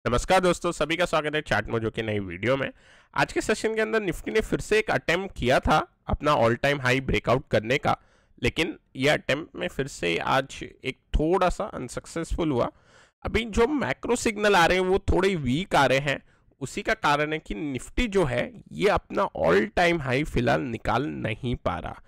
नमस्कार दोस्तों, सभी का स्वागत है चार्ट मोजो के नई वीडियो में। आज के सेशन के अंदर निफ्टी ने फिर से एक अटेम्प्ट किया था अपना ऑल टाइम हाई ब्रेकआउट करने का, लेकिन यह अटेम्प्ट में फिर से आज एक थोड़ा सा अनसक्सेसफुल हुआ। अभी जो मैक्रो सिग्नल आ रहे हैं वो थोड़े वीक आ रहे हैं। उसी का कारण है कि निफ्टी जो है ये अपना ऑल टाइम हाई फिलहाल निकाल नहीं पा रहा।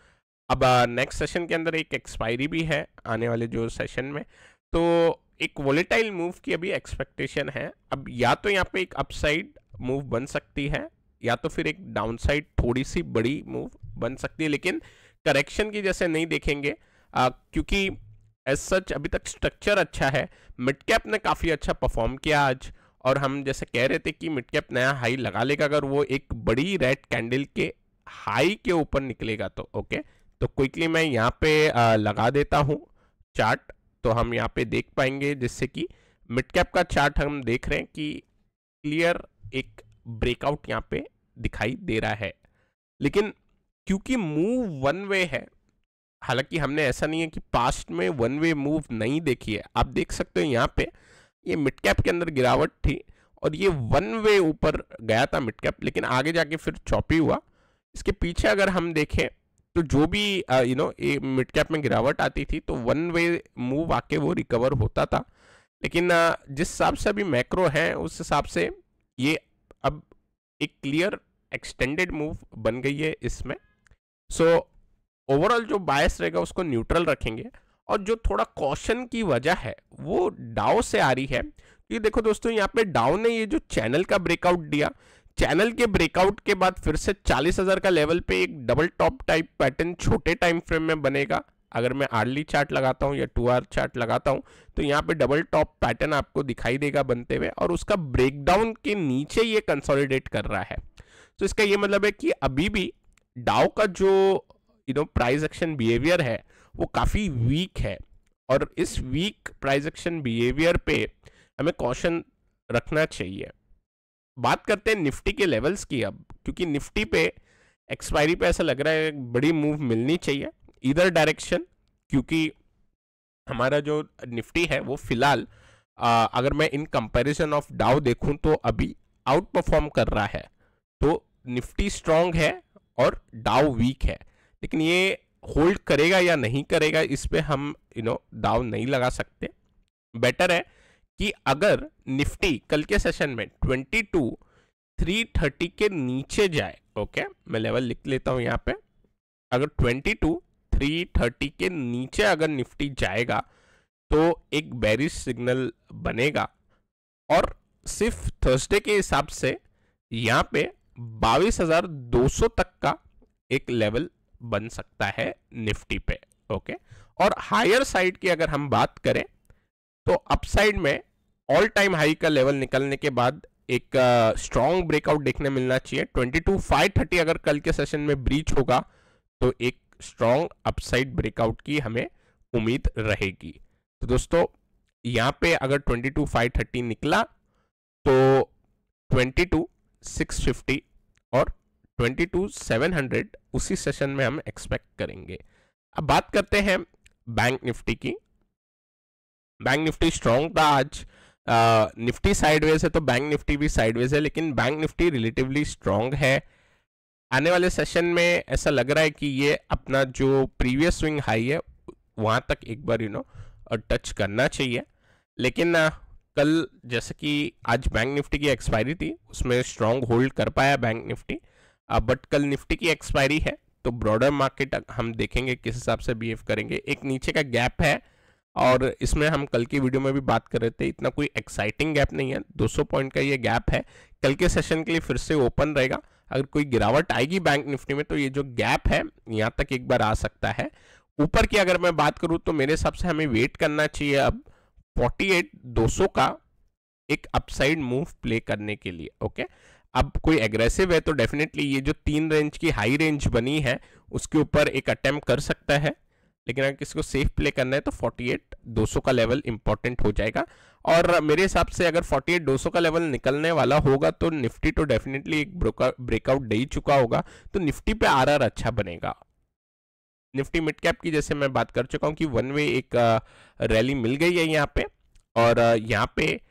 अब नेक्स्ट सेशन के अंदर एक एक्सपायरी भी है आने वाले जो सेशन में, तो एक वोलेटाइल मूव की अभी एक्सपेक्टेशन है। अब या तो यहाँ पे एक अपसाइड मूव बन सकती है या तो फिर एक डाउनसाइड थोड़ी सी बड़ी मूव बन सकती है, लेकिन करेक्शन की जैसे नहीं देखेंगे क्योंकि एज सच अभी तक स्ट्रक्चर अच्छा है। मिड कैप ने काफ़ी अच्छा परफॉर्म किया आज, और हम जैसे कह रहे थे कि मिड कैप नया हाई लगा लेगा अगर वो एक बड़ी रेड कैंडल के हाई के ऊपर निकलेगा तो। ओके, तो क्विकली मैं यहाँ पे लगा देता हूँ चार्ट, तो हम यहाँ पे देख पाएंगे जिससे कि मिड कैप का चार्ट हम देख रहे हैं कि क्लियर एक ब्रेकआउट यहाँ पे दिखाई दे रहा है। लेकिन क्योंकि मूव वन वे है, हालांकि हमने ऐसा नहीं है कि पास्ट में वन वे मूव नहीं देखी है। आप देख सकते हो यहाँ पे ये मिड कैप के अंदर गिरावट थी और ये वन वे ऊपर गया था मिड कैप, लेकिन आगे जाके फिर चॉपी हुआ। इसके पीछे अगर हम देखें तो जो भी मिड कैप में गिरावट आती थी तो वन वे मूव आके वो रिकवर होता था। लेकिन जिस हिसाब से अभी मैक्रो है उस हिसाब से ये अब एक क्लियर एक्सटेंडेड मूव बन गई है इसमें। सो ओवरऑल जो बायस रहेगा उसको न्यूट्रल रखेंगे, और जो थोड़ा कॉशन की वजह है वो डाउ से आ रही है। ये देखो दोस्तों, यहाँ पे डाउ ने ये जो चैनल का ब्रेकआउट दिया, चैनल के ब्रेकआउट के बाद फिर से 40,000 का लेवल पे एक डबल टॉप टाइप पैटर्न छोटे टाइम फ्रेम में बनेगा। अगर मैं आर्ली चार्ट लगाता हूँ या 2 आवर चार्ट लगाता हूँ तो यहाँ पे डबल टॉप पैटर्न आपको दिखाई देगा बनते हुए, और उसका ब्रेकडाउन के नीचे ये कंसोलिडेट कर रहा है। तो इसका ये मतलब है कि अभी भी डाउ का जो प्राइस एक्शन बिहेवियर है वो काफ़ी वीक है, और इस वीक प्राइस एक्शन बिहेवियर पे हमें कॉशन रखना चाहिए। बात करते हैं निफ्टी के लेवल्स की अब, क्योंकि निफ्टी पे एक्सपायरी पे ऐसा लग रहा है बड़ी मूव मिलनी चाहिए इधर डायरेक्शन, क्योंकि हमारा जो निफ्टी है वो फिलहाल अगर मैं इन कंपैरिजन ऑफ डाउ देखूं तो अभी आउट परफॉर्म कर रहा है। तो निफ्टी स्ट्रांग है और डाउ वीक है, लेकिन ये होल्ड करेगा या नहीं करेगा इस पे हम दाव नहीं लगा सकते। बेटर है कि अगर निफ्टी कल के सेशन में 22,330 के नीचे जाए, ओके मैं लेवल लिख लेता हूं यहाँ पे, अगर 22,330 के नीचे अगर निफ्टी जाएगा तो एक बेरिश सिग्नल बनेगा, और सिर्फ थर्सडे के हिसाब से यहाँ पे 22,200 तक का एक लेवल बन सकता है निफ्टी पे। ओके, और हायर साइड की अगर हम बात करें तो अपसाइड में ऑल टाइम हाई का लेवल निकलने के बाद एक स्ट्रॉन्ग ब्रेकआउट देखने मिलना चाहिए। 22,530 अगर कल के सेशन में ब्रीच होगा तो एक स्ट्रॉन्ग अपसाइड ब्रेकआउट की हमें उम्मीद रहेगी। तो दोस्तों यहाँ पे अगर 22,530 निकला तो 22,650 और 22,700 उसी सेशन में हम एक्सपेक्ट करेंगे। अब बात करते हैं बैंक निफ्टी की। बैंक निफ्टी स्ट्रॉन्ग था आज। निफ्टी साइडवेज है तो बैंक निफ्टी भी साइडवेज है, लेकिन बैंक निफ्टी रिलेटिवली स्ट्रॉन्ग है। आने वाले सेशन में ऐसा लग रहा है कि ये अपना जो प्रीवियस स्विंग हाई है वहां तक एक बार टच करना चाहिए। लेकिन कल जैसे कि आज बैंक निफ्टी की एक्सपायरी थी उसमें स्ट्रॉन्ग होल्ड कर पाया बैंक निफ्टी, बट कल निफ्टी की एक्सपायरी है तो ब्रॉडर मार्केट हम देखेंगे किस हिसाब से बिहेव करेंगे। एक नीचे का गैप है और इसमें हम कल की वीडियो में भी बात कर रहे थे, इतना कोई एक्साइटिंग गैप नहीं है, 200 पॉइंट का ये गैप है। कल के सेशन के लिए फिर से ओपन रहेगा। अगर कोई गिरावट आएगी बैंक निफ्टी में तो ये जो गैप है यहाँ तक एक बार आ सकता है। ऊपर की अगर मैं बात करूँ तो मेरे हिसाब से हमें वेट करना चाहिए अब 48,200 का एक अपसाइड मूव प्ले करने के लिए। ओके, अब कोई एग्रेसिव है तो डेफिनेटली ये जो 3 रेंज की हाई रेंज बनी है उसके ऊपर एक अटेम्प्ट कर सकता है, लेकिन अगर किसी को सेफ प्ले करना है तो 48,200 का लेवल इंपॉर्टेंट हो जाएगा। और मेरे हिसाब से अगर 48,200 का लेवल निकलने वाला होगा तो निफ्टी तो डेफिनेटली एक ब्रेकआउट दे ही चुका होगा, तो निफ्टी पे आरआर अच्छा बनेगा। निफ्टी मिड कैप की जैसे मैं बात कर चुका हूँ कि वन वे एक रैली मिल गई है यहाँ पे, और यहाँ पे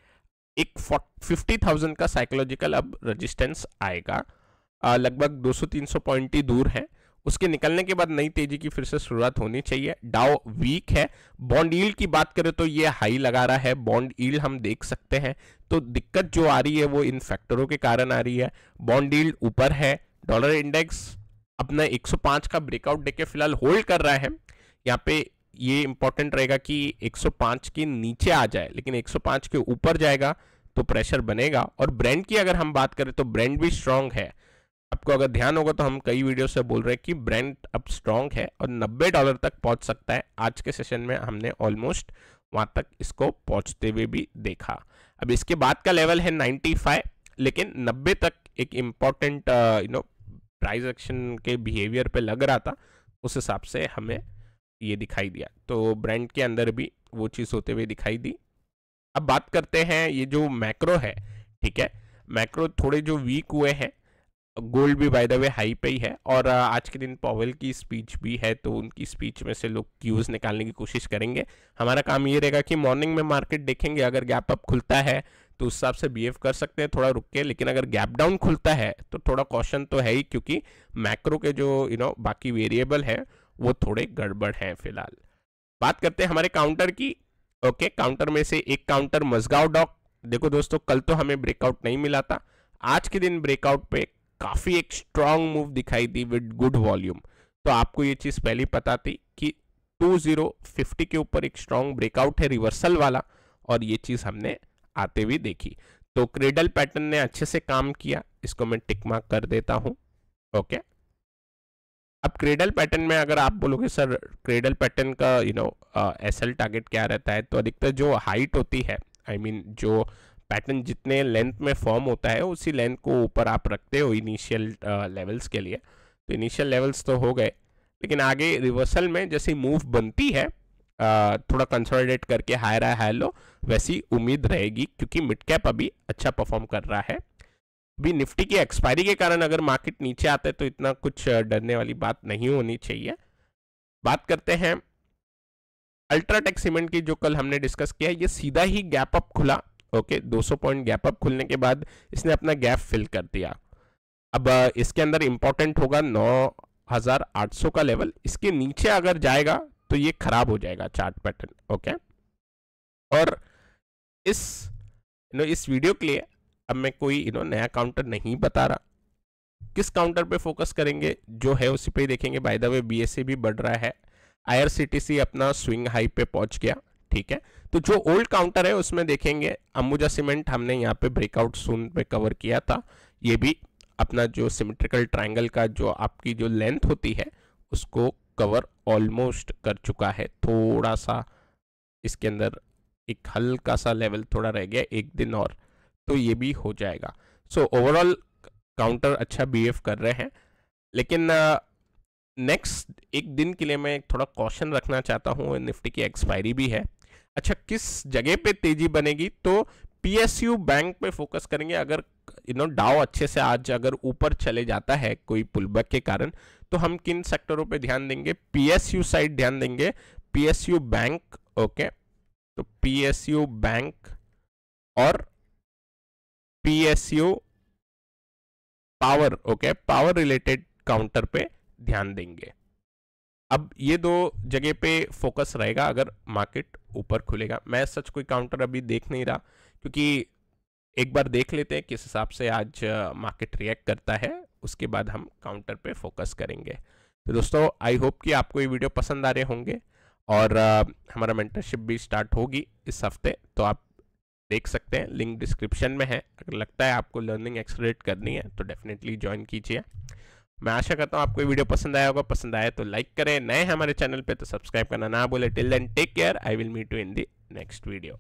एक 50,000 का साइकोलॉजिकल अब रेजिस्टेंस आएगा, लगभग 200-300 पॉइंट ही दूर है। उसके निकलने के बाद नई तेजी की फिर से शुरुआत होनी चाहिए। डाउ वीक है। बॉन्ड यील्ड की बात करें तो ये हाई लगा रहा है, बॉन्ड यील्ड हम देख सकते हैं। तो दिक्कत जो आ रही है वो इन फैक्टरों के कारण आ रही है। बॉन्ड यील्ड ऊपर है, डॉलर इंडेक्स अपना 105 का ब्रेकआउट देके फिलहाल होल्ड कर रहा है। यहाँ पे ये इंपॉर्टेंट रहेगा कि 105 के नीचे आ जाए, लेकिन 105 के ऊपर जाएगा तो प्रेशर बनेगा। और ब्रेंड की अगर हम बात करें तो ब्रेंड भी स्ट्रांग है। आपको अगर ध्यान होगा तो हम कई वीडियो से बोल रहे हैं कि ब्रेंड अब स्ट्रांग है और $90 तक पहुंच सकता है। आज के सेशन में हमने ऑलमोस्ट वहां तक इसको पहुंचते हुए भी देखा। अब इसके बाद का लेवल है 95, लेकिन 90 तक एक इम्पॉर्टेंट प्राइस एक्शन के बिहेवियर पे लग रहा था, उस हिसाब से हमें ये दिखाई दिया। तो ब्रेंड के अंदर भी वो चीज़ होते हुए दिखाई दी। अब बात करते हैं ये जो मैक्रो है, ठीक है, मैक्रो थोड़े जो वीक हुए हैं। गोल्ड भी बाय द वे हाई पे ही है, और आज के दिन पॉवेल की स्पीच भी है, तो उनकी स्पीच में से लोग क्यूज निकालने की कोशिश करेंगे। हमारा काम ये रहेगा कि मॉर्निंग में मार्केट देखेंगे, अगर गैप अप खुलता है तो उस हिसाब से बिहेव कर सकते हैं, थोड़ा रुक के। लेकिन अगर गैप डाउन खुलता है तो थोड़ा कॉशन तो है ही, क्योंकि मैक्रो के जो बाकी वेरिएबल है वो थोड़े गड़बड़ हैं फिलहाल। बात करते हैं हमारे काउंटर की। ओके, काउंटर में से एक काउंटर मजगांव डॉक। देखो दोस्तों, कल तो हमें ब्रेकआउट नहीं मिला था, आज के दिन ब्रेकआउट पे काफी एक स्ट्रॉन्ग मूव दिखाई दी विद गुड वॉल्यूम। तो आपको ये चीज पहले पता थी कि 2050 के ऊपर एक स्ट्रॉन्ग ब्रेकआउट है रिवर्सल वाला, और ये चीज हमने आते हुए देखी। तो क्रेडल पैटर्न ने अच्छे से काम किया, इसको मैं टिक मार्क कर देता हूं। ओके, अब क्रेडल पैटर्न में अगर आप बोलोगे सर क्रेडल पैटर्न का एसएल टारगेट क्या रहता है, तो अधिकतर जो हाइट होती है, आई मीन जो पैटर्न जितने लेंथ में फॉर्म होता है उसी लेंथ को ऊपर आप रखते हो इनिशियल लेवल्स के लिए। तो इनिशियल लेवल्स तो हो गए, लेकिन आगे रिवर्सल में जैसे मूव बनती है, थोड़ा कंसोलिडेट करके हायर हाई हायर लो, वैसी उम्मीद रहेगी, क्योंकि मिड कैप अभी अच्छा परफॉर्म कर रहा है। अभी निफ्टी की एक्सपायरी के कारण अगर मार्केट नीचे आता है तो इतना कुछ डरने वाली बात नहीं होनी चाहिए। बात करते हैं अल्ट्राटेक सीमेंट की, जो कल हमने डिस्कस किया। ये सीधा ही गैप अप खुला। ओके, 200 पॉइंट गैप अप खुलने के बाद इसने अपना गैप फिल कर दिया। अब इसके अंदर इंपॉर्टेंट होगा 9,800 का लेवल। इसके नीचे अगर जाएगा तो ये खराब हो जाएगा चार्ट पैटर्न। ओके, और इस वीडियो के लिए अब मैं कोई नया काउंटर नहीं बता रहा। किस काउंटर पे फोकस करेंगे, जो है उसी पे देखेंगे। बाय द वे बीएससी भी बढ़ रहा है, आईआरसीटीसी अपना स्विंग हाई पे पहुंच गया, ठीक है। तो जो ओल्ड काउंटर है उसमें देखेंगे अंबुजा सीमेंट, हमने यहाँ पे ब्रेकआउट सून पे कवर किया था। ये भी अपना जो सिमेट्रिकल ट्रायंगल का जो आपकी जो लेंथ होती है उसको कवर ऑलमोस्ट कर चुका है। थोड़ा सा इसके अंदर एक हल्का सा लेवल थोड़ा रह गया, एक दिन और तो ये भी हो जाएगा। सो ओवरऑल काउंटर अच्छा बिहेव कर रहे हैं, लेकिन नेक्स्ट एक दिन के लिए मैं थोड़ा कॉशन रखना चाहता हूँ। निफ्टी की एक्सपायरी भी है। अच्छा, किस जगह पे तेजी बनेगी, तो पीएसयू बैंक पे फोकस करेंगे। अगर डाउ अच्छे से आज अगर ऊपर चले जाता है कोई पुलबैक के कारण, तो हम किन सेक्टरों पे ध्यान देंगे, पीएसयू साइड ध्यान देंगे, पीएसयू बैंक। ओके, तो पीएसयू बैंक और PSU power, okay, power related counter पे ध्यान देंगे। अब ये दो जगह पे फोकस रहेगा अगर मार्केट ऊपर खुलेगा। मैं सच कोई काउंटर अभी देख नहीं रहा, क्योंकि एक बार देख लेते हैं किस हिसाब से आज मार्केट रिएक्ट करता है, उसके बाद हम काउंटर पे फोकस करेंगे। तो दोस्तों, आई होप कि आपको ये वीडियो पसंद आ रहे होंगे, और हमारा मेंटरशिप भी स्टार्ट होगी इस हफ्ते, तो आप देख सकते हैं, लिंक डिस्क्रिप्शन में है। अगर लगता है आपको लर्निंग एक्सेलरेट करनी है तो डेफिनेटली ज्वाइन कीजिए। मैं आशा करता हूँ आपको ये वीडियो पसंद आया होगा। पसंद आया तो लाइक करें, नए हमारे चैनल पे तो सब्सक्राइब करना ना भूलें। Till then take care, I will meet you in the next video.